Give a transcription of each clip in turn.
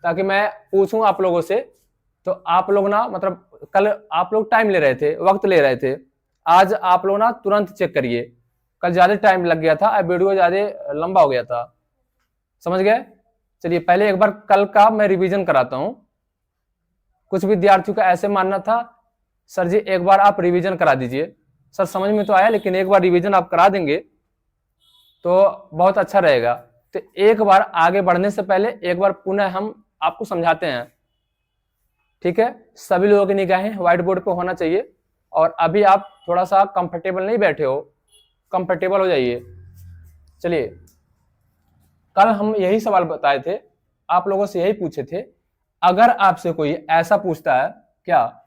ताकि मैं पूछूं आप लोगों से, तो आप लोग ना मतलब कल आप लोग टाइम ले रहे थे, वक्त ले रहे थे, आज आप लोग ना तुरंत चेक करिए। कल ज्यादा टाइम लग गया था, अब वीडियो ज्यादा लंबा हो गया था, समझ गए। चलिए पहले एक बार कल का मैं रिवीजन कराता हूं। कुछ विद्यार्थियों का ऐसे मानना था सर जी एक बार आप रिवीजन करा दीजिए। सर समझ में तो आया, लेकिन एक बार रिवीजन आप करा देंगे तो बहुत अच्छा रहेगा। तो एक बार आगे बढ़ने से पहले एक बार पुनः हम आपको समझाते हैं, ठीक है। सभी लोगों की निगाहें व्हाइट बोर्ड पे होना चाहिए, और अभी आप थोड़ा सा कंफर्टेबल नहीं बैठे हो, कंफर्टेबल हो जाइए। चलिए कल हम यही सवाल बताए थे, आप लोगों से यही पूछे थे, अगर आपसे कोई ऐसा पूछता है क्या,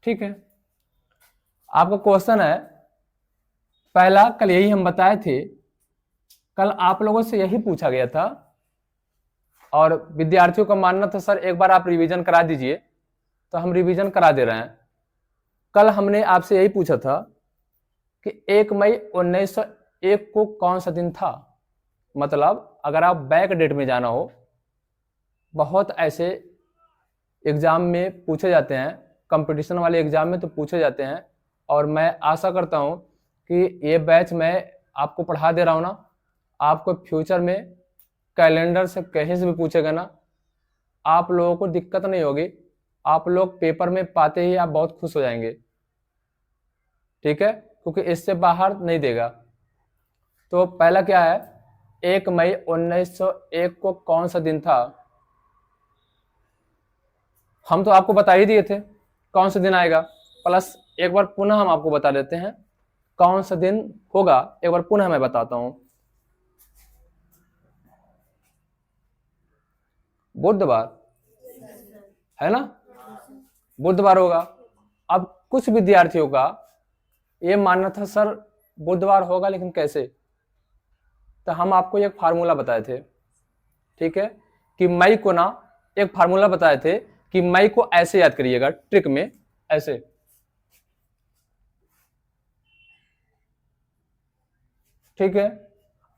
ठीक है। आपका क्वेश्चन है पहला, कल यही हम बताए थे, कल आप लोगों से यही पूछा गया था और विद्यार्थियों का मानना था सर एक बार आप रिवीजन करा दीजिए, तो हम रिवीजन करा दे रहे हैं। कल हमने आपसे यही पूछा था कि 1 मई 1901 को कौन सा दिन था। मतलब अगर आप बैक डेट में जाना हो, बहुत ऐसे एग्जाम में पूछे जाते हैं, कंपटीशन वाले एग्जाम में तो पूछे जाते हैं, और मैं आशा करता हूं कि ये बैच मैं आपको पढ़ा दे रहा हूं ना, आपको फ्यूचर में कैलेंडर से कहीं से भी पूछेगा ना, आप लोगों को दिक्कत नहीं होगी, आप लोग पेपर में पाते ही आप बहुत खुश हो जाएंगे, ठीक है, क्योंकि इससे बाहर नहीं देगा। तो पहला क्या है, 1 मई 1901 को कौन सा दिन था। हम तो आपको बता ही दिए थे कौन सा दिन आएगा, प्लस एक बार पुनः हम आपको बता देते हैं कौन सा दिन होगा, एक बार पुनः मैं बताता हूं। बुधवार है ना, बुधवार होगा। अब कुछ विद्यार्थियों का ये मानना था सर बुधवार होगा लेकिन कैसे, तो हम आपको एक फार्मूला बताए थे, ठीक है, कि मई को ना एक फार्मूला बताए थे कि मई को ऐसे याद करिएगा, ट्रिक में ऐसे, ठीक है।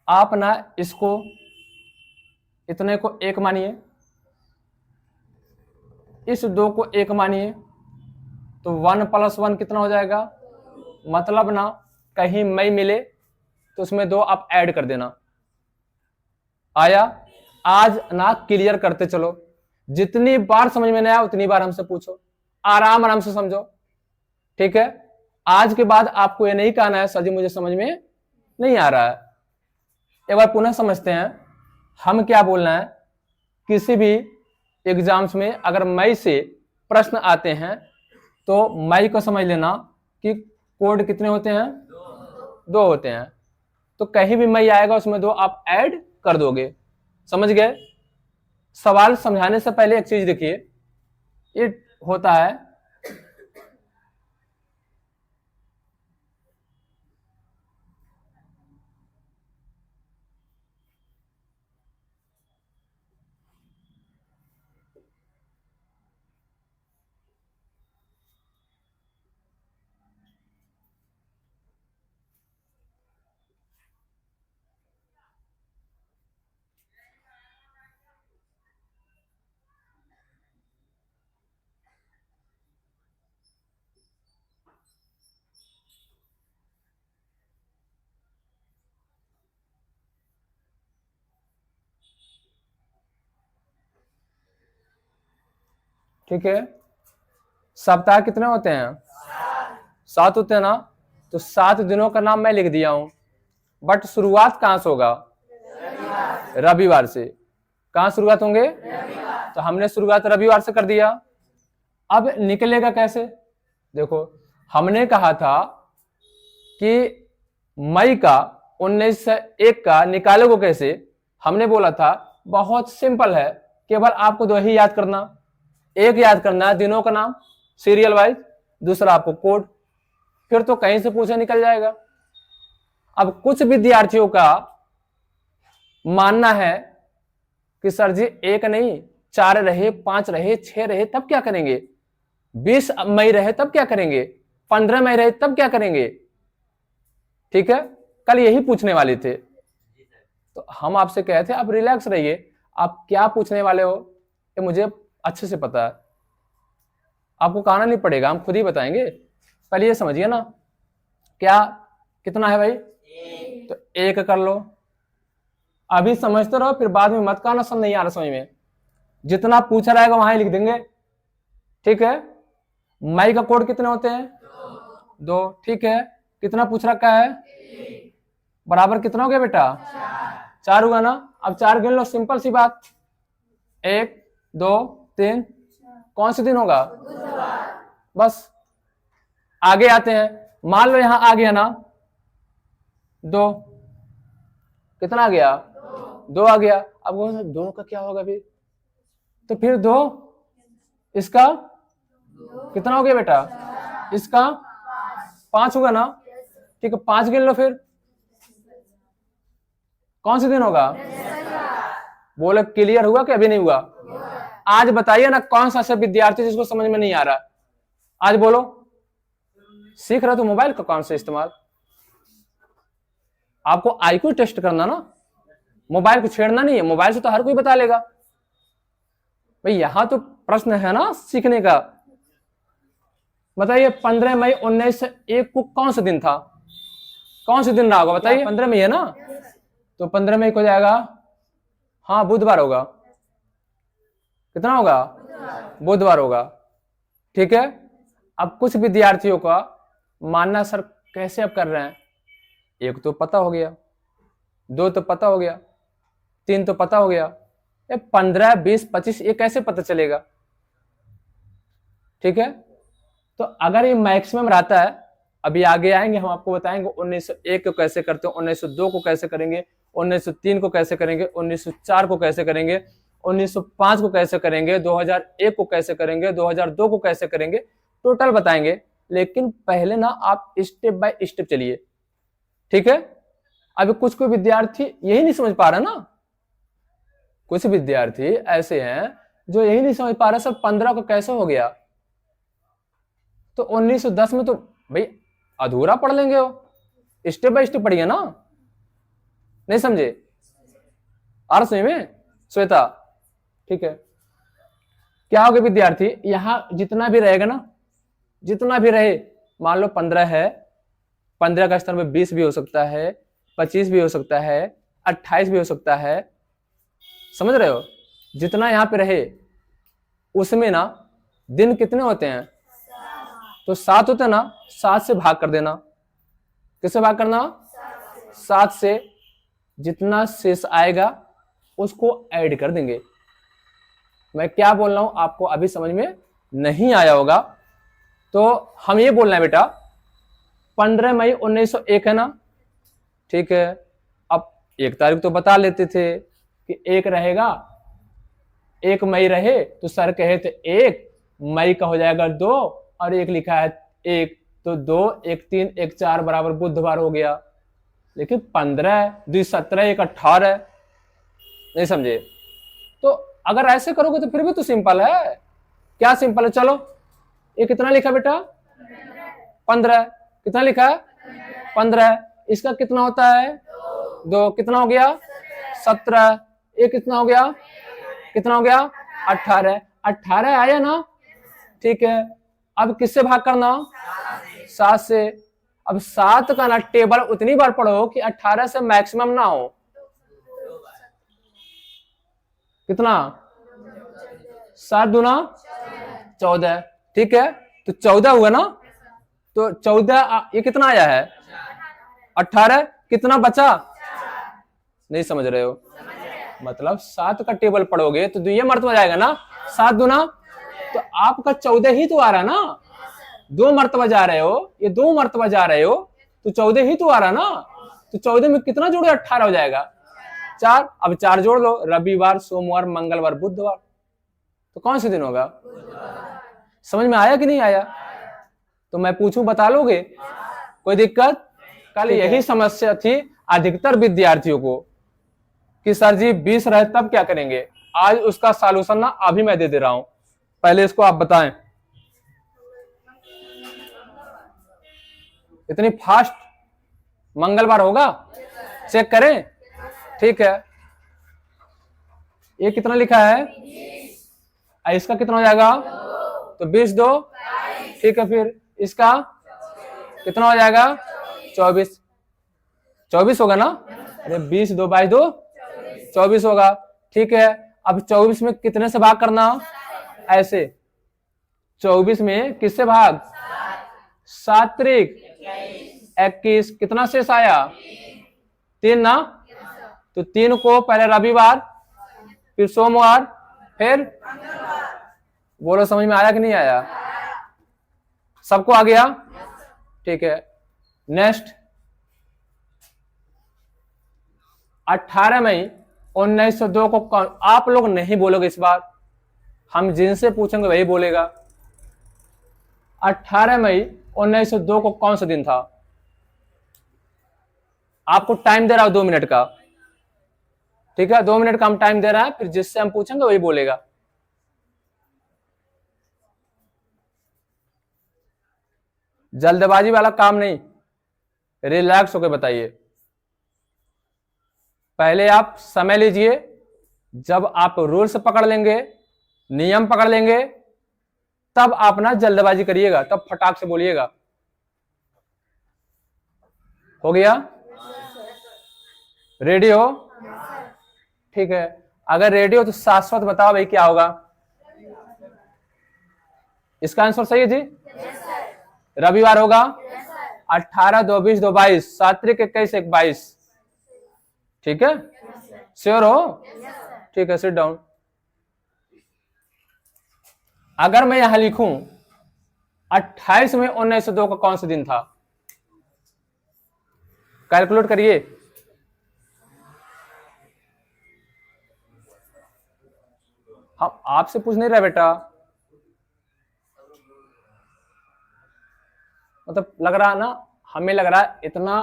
आप ना इसको इतने को 1 मानिए, इस 2 को 1 मानिए, तो 1 + 1 कितना हो जाएगा। मतलब ना कहीं मई मिले तो उसमें 2 आप ऐड कर देना। आया, आज ना क्लियर करते चलो, जितनी बार समझ में नहीं आया उतनी बार हमसे पूछो, आराम आराम से समझो, ठीक है। आज के बाद आपको ये नहीं कहना है सर जी मुझे समझ में नहीं आ रहा है। एक बार पुनः समझते हैं हम क्या बोलना है। किसी भी एग्जाम्स में अगर मई से प्रश्न आते हैं तो मई को समझ लेना कि कोड कितने होते हैं, 2 होते हैं, तो कहीं भी मई आएगा उसमें 2 आप ऐड कर दोगे, समझ गए। सवाल समझाने से पहले एक चीज देखिए, ये होता है ठीक है। सप्ताह कितने होते हैं, 7 होते हैं ना, तो 7 दिनों का नाम मैं लिख दिया हूं, बट शुरुआत कहां से होगा, रविवार से। कहां शुरुआत होंगे, तो हमने शुरुआत रविवार से कर दिया। अब निकलेगा कैसे, देखो हमने कहा था कि मई का 1901 का निकालोगे कैसे, हमने बोला था बहुत सिंपल है, केवल आपको 2 ही याद करना, एक याद करना है दिनों का नाम सीरियल वाइज, दूसरा आपको कोड, फिर तो कहीं से पूछे निकल जाएगा, अब कुछ विद्यार्थियों का मानना है कि सर जी 1 नहीं 4 रहे, 5 रहे, 6 रहे तब क्या करेंगे, 20 मई रहे तब क्या करेंगे, 15 मई रहे तब क्या करेंगे। ठीक है, कल यही पूछने वाले थे, तो हम आपसे कहे थे आप रिलैक्स रहिए, आप क्या पूछने वाले हो ये मुझे अच्छे से पता है, आपको कहना नहीं पड़ेगा, हम खुद ही बताएंगे। पहले ये समझिए ना, क्या कितना है भाई, तो 1 कर लो। अभी समझते रहो, फिर बाद में मत कहना सब नहीं आ रहा समझ में, जितना पूछा रहेगा वहां ही लिख देंगे। ठीक है, मई का कोड कितने होते हैं, 2। ठीक है, कितना पूछ रखा है, बराबर कितना हो गया बेटा, 4 हुआ ना। अब 4 गिन लो, सिंपल सी बात, 1 2 3, कौन से दिन होगा, बस। आगे आते हैं, मान लो यहां आ गया ना 2, कितना आ गया, 2 आ गया। अब वो 2 का क्या होगा भी, तो फिर 2, इसका कितना हो गया बेटा, इसका 5 होगा ना। ठीक है, 5 गिन लो, फिर कौन से दिन होगा, बोले क्लियर हुआ कि अभी नहीं हुआ। आज बताइए ना कौन सा ऐसा विद्यार्थी जिसको समझ में नहीं आ रहा, आज बोलो। सीख रहे तो मोबाइल का कौन सा इस्तेमाल, आपको आईक्यू टेस्ट करना ना, मोबाइल को छेड़ना नहीं है, मोबाइल से तो हर कोई बता लेगा भाई। यहां तो प्रश्न है ना सीखने का। बताइए 15 मई 1901 को कौन सा दिन था, कौन सा दिन रहा होगा बताइए, 15 मई है ना, तो 15 मई को हो जाएगा, हाँ बुधवार होगा। कितना होगा, बुधवार होगा। ठीक है, अब कुछ विद्यार्थियों का मानना सर कैसे अब कर रहे हैं, 1 तो पता हो गया, 2 तो पता हो गया, 3 तो पता हो गया, 15 20 25 ये कैसे पता चलेगा। ठीक है, तो अगर ये मैक्सिमम रहता है, अभी आगे आएंगे हम आपको बताएंगे 1901 को कैसे करते हैं, 1902 को कैसे करेंगे, 1903 को कैसे करेंगे, 1904 को कैसे करेंगे, 1905 को कैसे करेंगे, 2001 को कैसे करेंगे, 2002 को कैसे करेंगे, टोटल बताएंगे। लेकिन पहले ना आप स्टेप बाय स्टेप चलिए। ठीक है, अभी कुछ कोई विद्यार्थी यही नहीं समझ पा रहा ना, कुछ विद्यार्थी ऐसे हैं जो यही नहीं समझ पा रहे सर 15 को कैसे हो गया, तो 1910 में तो भाई अधूरा पढ़ लेंगे हो, स्टेप बाय स्टेप पढ़िए ना, नहीं समझे, आ रहा समझ में श्वेता। ठीक है, क्या हो गया विद्यार्थी, यहां जितना भी रहेगा ना, जितना भी रहे, मान लो 15 है, 15 का स्थान में 20 भी हो सकता है, 25 भी हो सकता है, 28 भी हो सकता है, समझ रहे हो, जितना यहां पे रहे उसमें ना दिन कितने होते हैं, तो 7 होते हैं ना, 7 से भाग कर देना। किससे भाग करना, 7 से, जितना शेष आएगा उसको ऐड कर देंगे। मैं क्या बोल रहा हूं आपको अभी समझ में नहीं आया होगा, तो हम ये बोल रहे हैं बेटा 15 मई 1901 है ना। ठीक है, अब 1 तारीख तो बता लेते थे कि 1 रहेगा, 1 मई रहे तो सर कहे थे 1 मई का हो जाएगा 2, और 1 लिखा है 1, तो 2 1 3 1 4 बराबर बुधवार हो गया। लेकिन 15 2 17 1 18, नहीं समझे, तो अगर ऐसे करोगे तो फिर भी तो सिंपल है। क्या सिंपल है, चलो ये कितना लिखा बेटा, 15, कितना लिखा है 15, इसका कितना होता है 2, कितना हो गया 17, ये कितना हो गया, कितना हो गया 18, 18 आया ना। ठीक है, अब किससे भाग करना, 7 से। अब 7 का ना टेबल उतनी बार पढ़ो कि 18 से मैक्सिमम ना हो, कितना 7 दूना 14। ठीक है, तो 14 हुआ ना, तो 14 ये कितना आया है 18, कितना बचा, नहीं समझ रहे हो, मतलब 7 का टेबल पढ़ोगे तो ये मर्तबा जाएगा ना, 7 दूना, तो आपका 14 ही तो आ रहा ना, 2 मर्तबा जा रहे हो, ये 2 मर्तबा जा रहे हो, तो 14 ही तो आ रहा ना, तो 14 में कितना जोड़े 18 हो जाएगा 4। अब 4 जोड़ लो, रविवार सोमवार मंगलवार बुधवार, तो कौन से दिन होगा, समझ में आया कि नहीं आया, तो मैं पूछूं बता लोगे, कोई दिक्कत, कल यही समस्या थी अधिकतर विद्यार्थियों को कि सर जी 20 रहे तब क्या करेंगे। आज उसका सॉल्यूशन ना अभी मैं दे दे रहा हूं, पहले इसको आप बताएं। इतनी फास्ट मंगलवार होगा, चेक करें। ठीक है, ये कितना लिखा है, इसका कितना हो जाएगा, तो 20 2, ठीक है, फिर इसका कितना हो जाएगा, 24 24 होगा ना, अरे 20 2 बाई 2 24 होगा। ठीक है, अब 24 में कितने से भाग करना, ऐसे 24 में किससे भाग, 7 त्रिक 21, कितना शेष आया, 3 ना, तो 3 को पहले रविवार, फिर सोमवार, फिर बोलो समझ में आया कि नहीं आया, सबको आ गया। ठीक है, नेक्स्ट 18 मई 1902 को कौन, आप लोग नहीं बोलोगे इस बार, हम जिनसे पूछेंगे वही बोलेगा। 18 मई 1902 को कौन सा दिन था, आपको टाइम दे रहा हूं 2 मिनट का। ठीक है, 2 मिनट का हम टाइम दे रहा है, फिर जिससे हम पूछेंगे वही बोलेगा। जल्दबाजी वाला काम नहीं, रिलैक्स होकर बताइए। पहले आप समय लीजिए, जब आप रूल्स पकड़ लेंगे, नियम पकड़ लेंगे, तब आप ना जल्दबाजी करिएगा, तब फटाक से बोलिएगा। हो गया, रेडी हो, ठीक है। अगर रेडी हो तो शाश्वत बताओ भाई क्या होगा, इसका आंसर सही है जी, रविवार होगा। 18 2 20 2 22, 7 त्रिक 21 1 22, ठीक है, श्योर हो, ठीक है, सिट डाउन। अगर मैं यहां लिखूं 28 मई 1902 का कौन सा दिन था, कैलकुलेट करिए। हम आपसे पूछ नहीं रहे बेटा, मतलब लग रहा ना, हमें लग रहा है इतना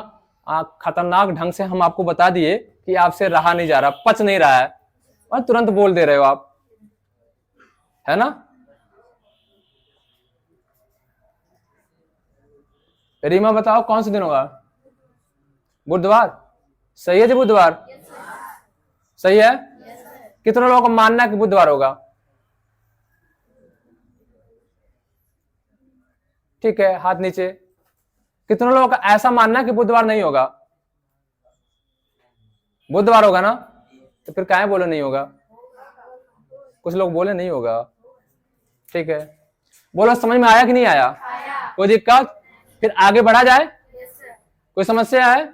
खतरनाक ढंग से हम आपको बता दिए कि आपसे रहा नहीं जा रहा, पच नहीं रहा है, और तुरंत बोल दे रहे हो आप, है ना। रीमा बताओ कौन सा दिन होगा, बुधवार, सही है जी, बुधवार सही है। कितने लोगों को मानना है कि बुधवार होगा, ठीक है, हाथ नीचे। कितने लोगों का ऐसा मानना है कि बुधवार नहीं होगा, बुधवार होगा ना, तो फिर काहे बोले नहीं होगा, कुछ लोग बोले नहीं होगा, ठीक है। बोलो समझ में आया कि नहीं आया, कोई दिक्कत, फिर आगे बढ़ा जाए, कोई समस्या है,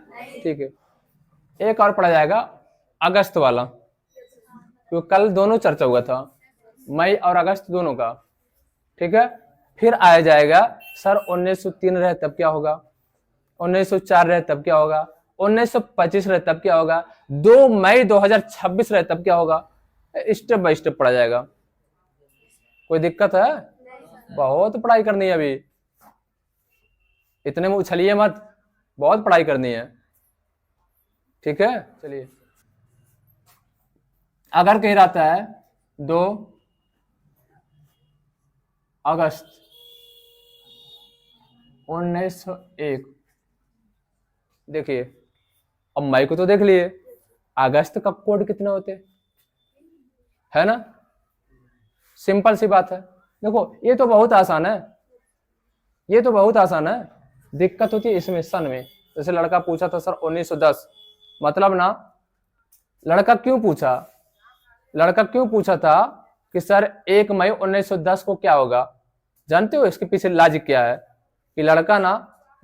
ठीक है। एक और पढ़ा जाएगा अगस्त वाला, क्योंकि कल दोनों चर्चा हुआ था, मई और अगस्त दोनों का, ठीक है। फिर आया जाएगा सर 1903 रहे तब क्या होगा, 1904 रहे तब क्या होगा, 1925 रहे तब क्या होगा, 2 मई 2026 रहे तब क्या होगा, स्टेप बाय स्टेप पढ़ा जाएगा। कोई दिक्कत है, बहुत पढ़ाई करनी है अभी, इतने में उछलिए मत, बहुत पढ़ाई करनी है, ठीक है। चलिए, अगर कह रहता है 2 अगस्त 1901, देखिए अब मई को तो देख लिए, अगस्त का कोड कितने होते है ना, सिंपल सी बात है। देखो ये तो बहुत आसान है, ये तो बहुत आसान है, दिक्कत होती है इसमें सन में। जैसे लड़का पूछा था सर 1910, मतलब ना लड़का क्यों पूछा, लड़का क्यों पूछा था कि सर 1 मई 1910 को क्या होगा, जानते हो इसके पीछे लॉजिक क्या है, कि लड़का ना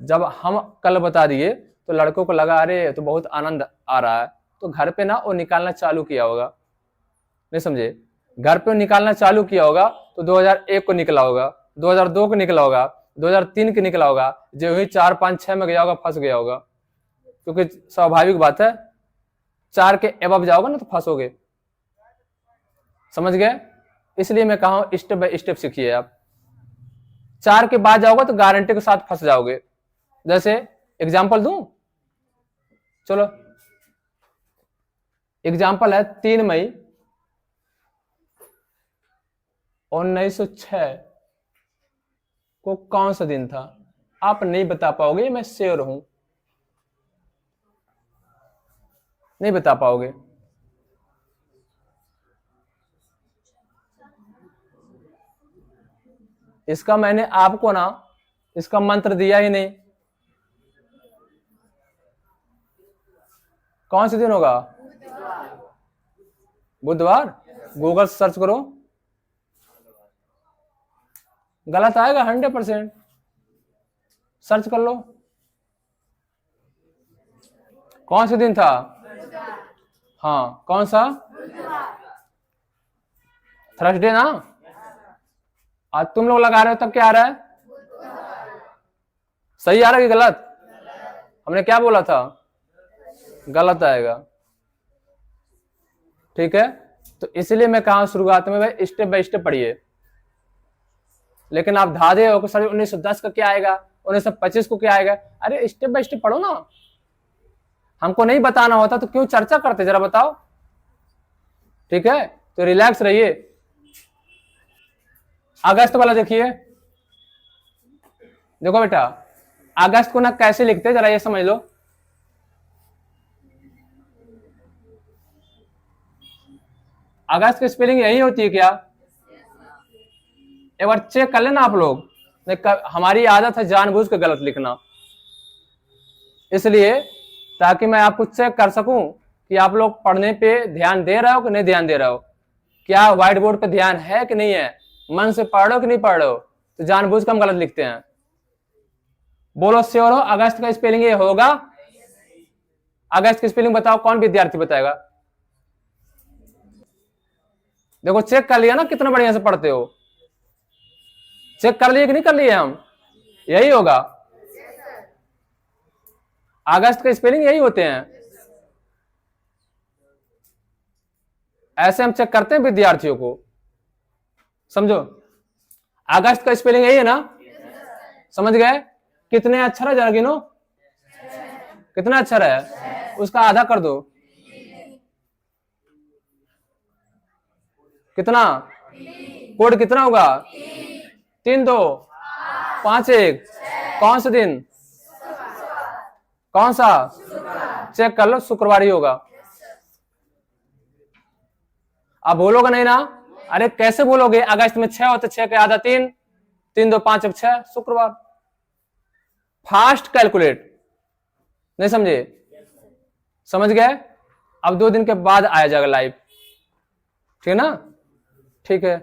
जब हम कल बता दिए तो लड़कों को लगा अरे तो बहुत आनंद आ रहा है, तो घर पे ना वो निकालना चालू किया होगा, नहीं समझे, घर पे निकालना चालू किया होगा, तो 2001 को निकला होगा, 2002 को निकला होगा, 2003 को निकला होगा, जो ही 4 5 6 में गया होगा, फंस गया होगा, क्योंकि स्वाभाविक बात है 4 के एबव जाओगे ना तो फंसोगे, समझ गए। इसलिए मैं कहा हूं स्टेप बाय स्टेप सीखिए आप, 4 के बाद जाओगे तो गारंटी के साथ फंस जाओगे। जैसे एग्जांपल दूं, चलो एग्जाम्पल है 3 मई 1906 को कौन सा दिन था? आप नहीं बता पाओगे, मैं श्योर हूं, नहीं बता पाओगे। इसका मैंने आपको ना इसका मंत्र दिया ही नहीं। कौन से दिन होगा? बुधवार। गूगल सर्च करो, गलत आएगा 100%। सर्च कर लो कौन से दिन था। हाँ कौन सा? थर्सडे ना। आज तुम लोग लगा रहे हो तब क्या आ रहा है? सही आ रहा है कि गलत? हमने क्या बोला था? गलत आएगा। ठीक है, तो इसलिए मैं कहा शुरुआत में भाई स्टेप बाय स्टेप पढ़िए। लेकिन आप धाधे हो सर 1910 का क्या आएगा, 1925 को क्या आएगा? अरे स्टेप बाय स्टेप पढ़ो ना। हमको नहीं बताना होता तो क्यों चर्चा करते, जरा बताओ। ठीक है, तो रिलैक्स रहिए। अगस्त वाला देखिए, देखो बेटा अगस्त को ना कैसे लिखते, जरा ये समझ लो। अगस्त की स्पेलिंग यही होती है क्या? एक बार चेक कर लेना आप लोग। हमारी आदत है जानबूझ के गलत लिखना, इसलिए ताकि मैं आपको चेक कर सकूं कि आप लोग पढ़ने पे ध्यान दे रहे हो कि नहीं ध्यान दे रहे हो, क्या व्हाइट बोर्ड पे ध्यान है कि नहीं है, मन से पढ़ रहे हो कि नहीं पढ़ रहे हो। तो जानबूझ के हम गलत लिखते हैं। बोलो श्योर हो अगस्त का स्पेलिंग ये होगा? अगस्त की स्पेलिंग बताओ, कौन विद्यार्थी बताएगा? देखो चेक कर लिया ना कितना बढ़िया से पढ़ते हो। चेक कर लिए कि नहीं कर लिए हम? यही होगा, अगस्त का स्पेलिंग यही होते हैं। ऐसे हम चेक करते हैं विद्यार्थियों को, समझो। अगस्त का स्पेलिंग यही है ना? समझ गए? कितने अक्षर है जरा गिनो, कितना अक्षर है? उसका आधा कर दो। कितना? कोड कितना होगा? 3 2 5 1। कौन सा दिन? कौन सा? चेक कर लो, शुक्रवार ही होगा। अब बोलोगे नहीं ना? अरे कैसे बोलोगे? अगस्त में 6 होते, 6 के आधा 3, 3 2 5 अब 6, शुक्रवार। फास्ट कैलकुलेट, नहीं समझे? समझ गए? अब 2 दिन के बाद आया जाएगा लाइव, ठीक है ना? ठीक है।